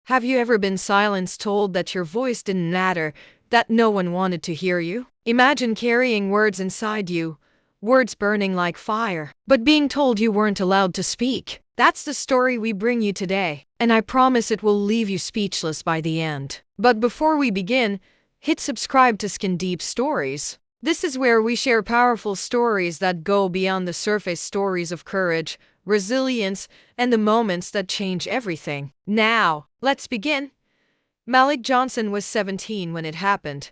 Have you ever been silenced, told that your voice didn't matter, that no one wanted to hear you? Imagine carrying words inside you, words burning like fire, but being told you weren't allowed to speak. That's the story we bring you today, and I promise it will leave you speechless by the end. But before we begin, hit subscribe to Skin Deep Stories. This is where we share powerful stories that go beyond the surface, stories of courage, resilience, and the moments that change everything. Now, let's begin. Malik Johnson was 17 when it happened.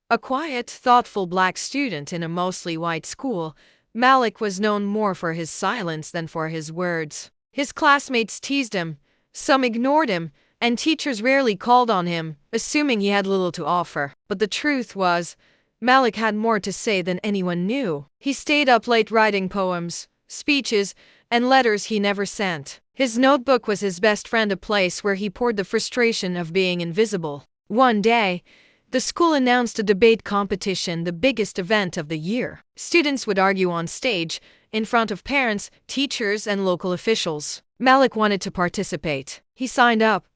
A quiet, thoughtful black student in a mostly white school, Malik was known more for his silence than for his words. His classmates teased him, some ignored him, and teachers rarely called on him, assuming he had little to offer. But the truth was, Malik had more to say than anyone knew. He stayed up late writing poems, speeches, and letters he never sent. His notebook was his best friend, a place where he poured the frustration of being invisible. One day, the school announced a debate competition, the biggest event of the year. Students would argue on stage, in front of parents, teachers, and local officials. Malik wanted to participate. He signed up,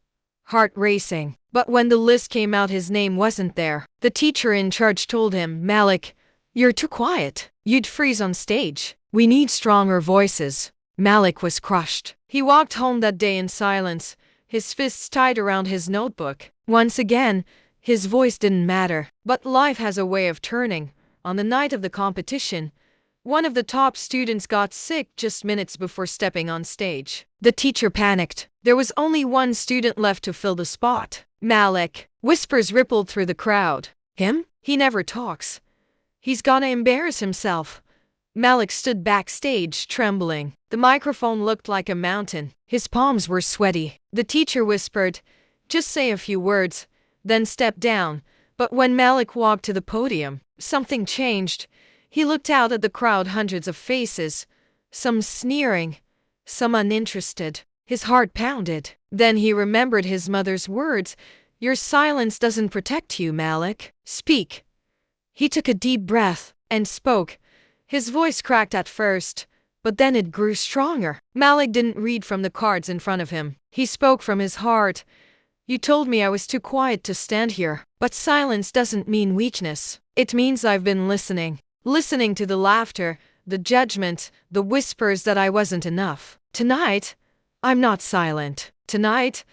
heart racing. But when the list came out, his name wasn't there. The teacher in charge told him, "Malik, you're too quiet. You'd freeze on stage. We need stronger voices." Malik was crushed. He walked home that day in silence, his fists tight around his notebook. Once again, his voice didn't matter. But life has a way of turning. On the night of the competition, one of the top students got sick just minutes before stepping on stage. The teacher panicked. There was only one student left to fill the spot. Malik. Whispers rippled through the crowd. Him? He never talks. He's gonna embarrass himself. Malik stood backstage, trembling. The microphone looked like a mountain. His palms were sweaty. The teacher whispered, "Just say a few words, then step down." But when Malik walked to the podium, something changed. He looked out at the crowd, hundreds of faces, some sneering, some uninterested. His heart pounded. Then he remembered his mother's words, "Your silence doesn't protect you, Malik. Speak." He took a deep breath and spoke. His voice cracked at first, but then it grew stronger. Malik didn't read from the cards in front of him. He spoke from his heart. "You told me I was too quiet to stand here, but silence doesn't mean weakness. It means I've been listening. Listening to the laughter, the judgment, the whispers that I wasn't enough. Tonight, I'm not silent. Tonight,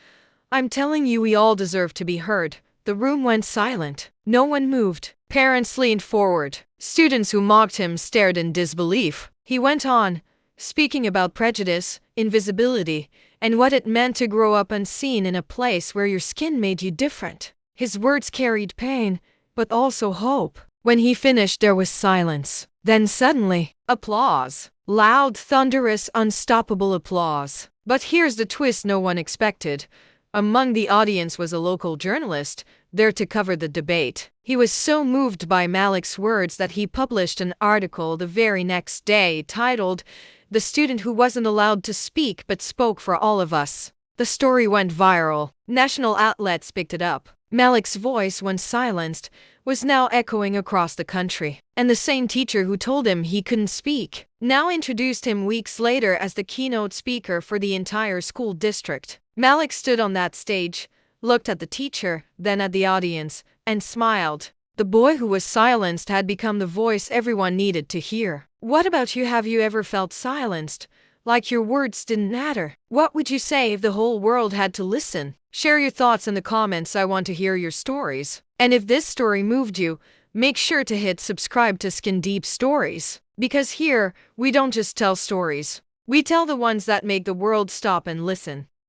I'm telling you we all deserve to be heard." The room went silent. No one moved. Parents leaned forward. Students who mocked him stared in disbelief. He went on, speaking about prejudice, invisibility, and what it meant to grow up unseen in a place where your skin made you different. His words carried pain, but also hope. When he finished, there was silence. Then suddenly, applause. Loud, thunderous, unstoppable applause. But here's the twist no one expected. Among the audience was a local journalist, there to cover the debate. He was so moved by Malik's words that he published an article the very next day titled, "The Student Who Wasn't Allowed to Speak But Spoke for All of Us." The story went viral. National outlets picked it up. Malik's voice, once silenced, was now echoing across the country. And the same teacher who told him he couldn't speak now introduced him weeks later as the keynote speaker for the entire school district. Malik stood on that stage, looked at the teacher, then at the audience, and smiled. The boy who was silenced had become the voice everyone needed to hear. What about you? Have you ever felt silenced? Like your words didn't matter? What would you say if the whole world had to listen? Share your thoughts in the comments. I want to hear your stories. And if this story moved you, make sure to hit subscribe to Skin Deep Stories. Because here, we don't just tell stories. We tell the ones that make the world stop and listen.